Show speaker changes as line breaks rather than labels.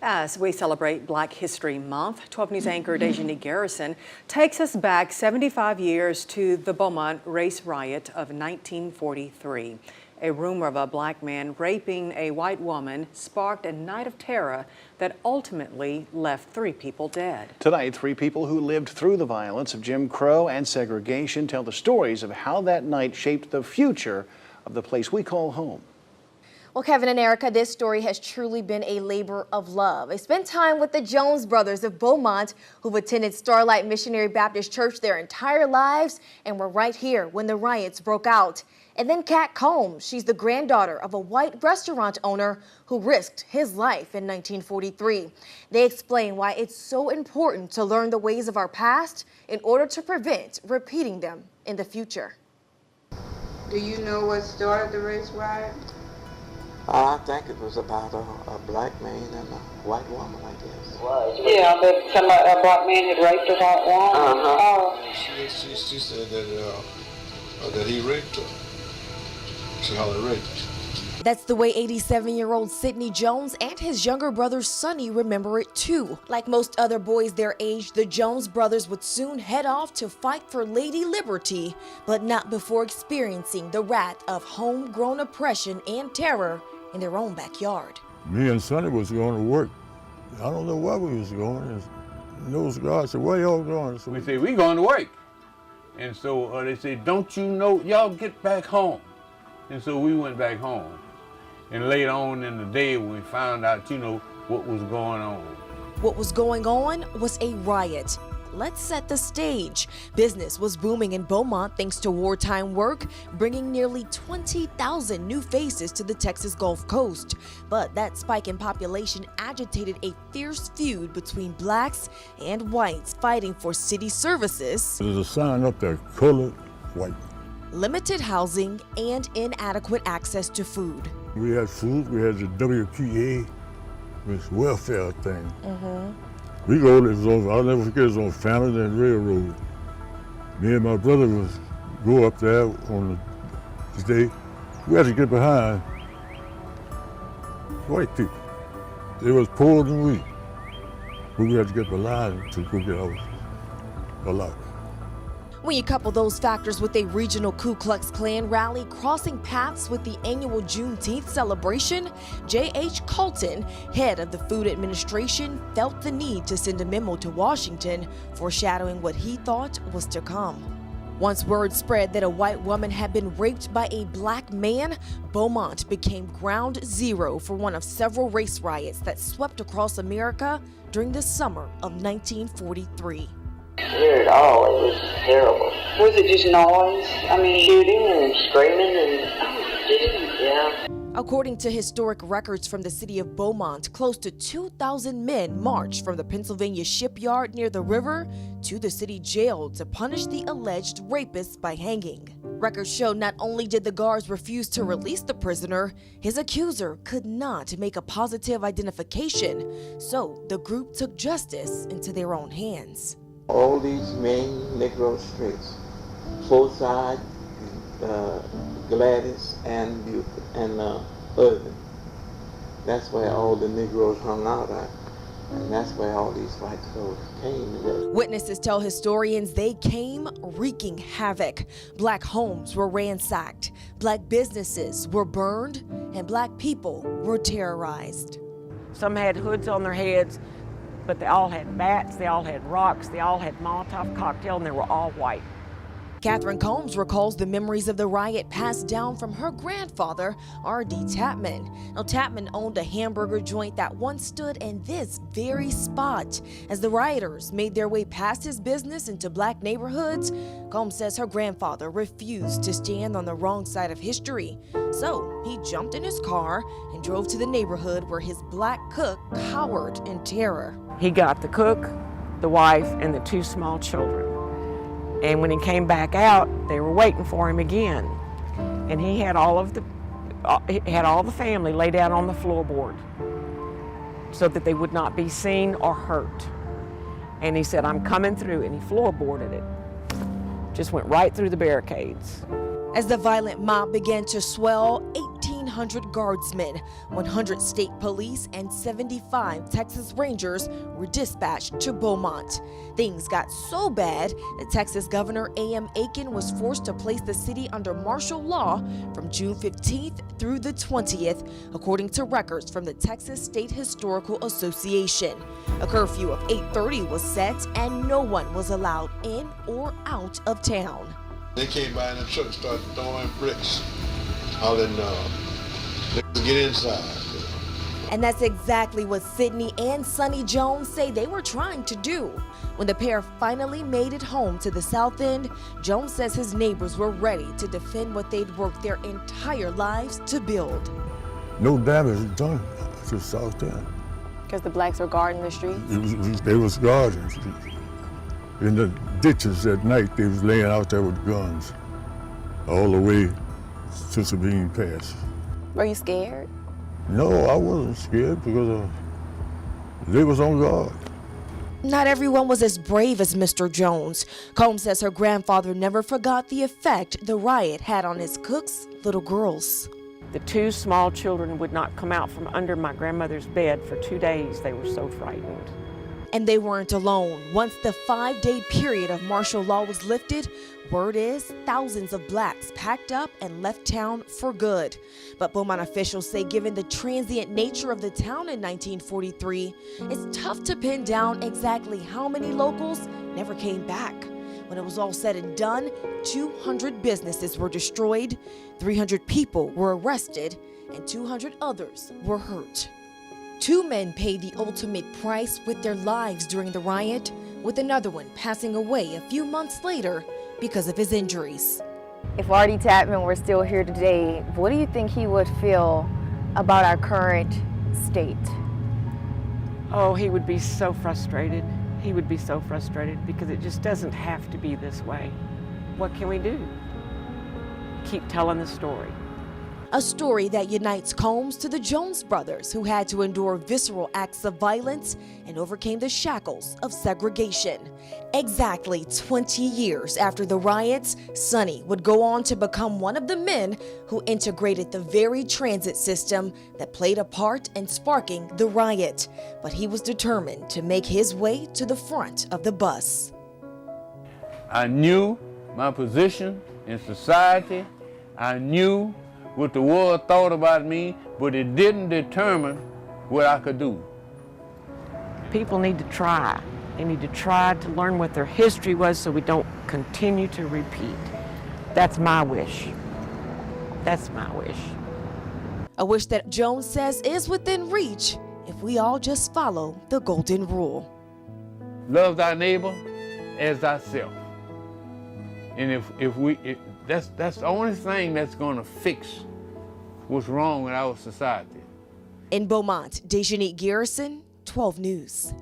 As we celebrate Black History Month, 12 News anchor DeJonique Garrison takes us back 75 years to the Beaumont Race Riot of 1943. A rumor of a black man raping a white woman sparked a night of terror that ultimately left 3 people dead.
Tonight, 3 people who lived through the violence of Jim Crow and segregation tell the stories of how that night shaped the future of the place we call home.
Well, Kevin and Erica, this story has truly been a labor of love. They spent time with the Jones brothers of Beaumont, who've attended Starlight Missionary Baptist Church their entire lives and were right here when the riots broke out. And then Kat Combs, she's the granddaughter of a white restaurant owner who risked his life in 1943. They explain why it's so important to learn the ways of our past in order to prevent repeating them in the future.
Do you know what started the race riot?
I think it was about a black man and a white woman, I guess.
Yeah, but a black man had raped a white woman.
Uh-huh.
She said that he raped her. She hollered rape.
That's the way 87-year-old Sidney Jones and his younger brother Sonny remember it too. Like most other boys their age, the Jones brothers would soon head off to fight for Lady Liberty, but not before experiencing the wrath of homegrown oppression and terror in their own backyard.
Me and Sonny was going to work. I don't know where we was going. And those guys said, "Where y'all going?" So
we said, "We going to work." And so they said, "Don't you know, y'all get back home." And so we went back home. And later on in the day, we found out, what was going on.
What was going on was a riot. Let's set the stage. Business was booming in Beaumont thanks to wartime work, bringing nearly 20,000 new faces to the Texas Gulf Coast. But that spike in population agitated a fierce feud between blacks and whites fighting for city services.
There's a sign up there, colored, white.
Limited housing and inadequate access to food.
We had food, we had the WPA, this welfare thing. We go, I'll never forget, it was on Fountain and Railroad. Me and my brother was go up there on the day. We had to get behind white people. They was poorer than we. But we had to get behind to go get our lot.
When you couple those factors with a regional Ku Klux Klan rally crossing paths with the annual Juneteenth celebration, J.H. Colton, head of the Food Administration, felt the need to send a memo to Washington, foreshadowing what he thought was to come. Once word spread that a white woman had been raped by a black man, Beaumont became ground zero for one of several race riots that swept across America during the summer of 1943.
Hear it all. It was terrible.
Was it just noise?
Shooting and screaming and yeah.
According to historic records from the city of Beaumont, close to 2,000 men marched from the Pennsylvania shipyard near the river to the city jail to punish the alleged rapists by hanging. Records show not only did the guards refuse to release the prisoner, his accuser could not make a positive identification, so the group took justice into their own hands.
All these main Negro streets, Forsyth, Gladys, and Irving. That's where all the Negroes hung out at, and that's where all these white folks came.
Witnesses tell historians they came wreaking havoc. Black homes were ransacked, black businesses were burned, and black people were terrorized.
Some had hoods on their heads, but they all had bats, they all had rocks, they all had Molotov cocktail, and they were all white.
Catherine Combs recalls the memories of the riot passed down from her grandfather, R.D. Tapman. Now, Tapman owned a hamburger joint that once stood in this very spot. As the rioters made their way past his business into black neighborhoods, Combs says her grandfather refused to stand on the wrong side of history. So he jumped in his car and drove to the neighborhood where his black cook cowered in terror.
He got the cook, the wife, and the 2 small children. And when he came back out, they were waiting for him again. And he had all the family laid out on the floorboard so that they would not be seen or hurt. And he said, "I'm coming through," and he floorboarded it. Just went right through the barricades.
As the violent mob began to swell, 1,100 guardsmen, 100 state police, and 75 Texas Rangers were dispatched to Beaumont. Things got so bad that Texas Governor A.M. Aiken was forced to place the city under martial law from June 15th through the 20th, according to records from the Texas State Historical Association. A curfew of 8:30 was set and no one was allowed in or out of town.
They came by in the truck and started throwing bricks out in let's get inside.
And that's exactly what Sydney and Sonny Jones say they were trying to do. When the pair finally made it home to the South End, Jones says his neighbors were ready to defend what they'd worked their entire lives to build.
No damage done to South End.
Because the blacks were guarding the streets?
They was guarding. In the ditches at night, they was laying out there with guns all the way to Sabine Pass.
Were you scared?
No, I wasn't scared because they was on guard.
Not everyone was as brave as Mr. Jones. Combs says her grandfather never forgot the effect the riot had on his cook's little girls.
The two small children would not come out from under my grandmother's bed for 2 days. They were so frightened.
And they weren't alone. Once the 5-day period of martial law was lifted, word is thousands of blacks packed up and left town for good. But Beaumont officials say given the transient nature of the town in 1943, it's tough to pin down exactly how many locals never came back. When it was all said and done, 200 businesses were destroyed, 300 people were arrested, and 200 others were hurt. 2 men paid the ultimate price with their lives during the riot, with another one passing away a few months later because of his injuries.
If Artie Tapman were still here today, what do you think he would feel about our current state?
Oh, he would be so frustrated. He would be so frustrated because it just doesn't have to be this way. What can we do? Keep telling the story.
A story that unites Combs to the Jones brothers, who had to endure visceral acts of violence and overcame the shackles of segregation. Exactly 20 years after the riots, Sonny would go on to become one of the men who integrated the very transit system that played a part in sparking the riot. But he was determined to make his way to the front of the bus.
I knew my position in society. I knew what the world thought about me, but it didn't determine what I could do.
People need to try. They need to try to learn what their history was so we don't continue to repeat. That's my wish. That's my wish.
A wish that Jones says is within reach if we all just follow the golden rule.
Love thy neighbor as thyself. And that's the only thing that's gonna fix what's wrong with our society.
In Beaumont, DeJonique Garrison, 12 News.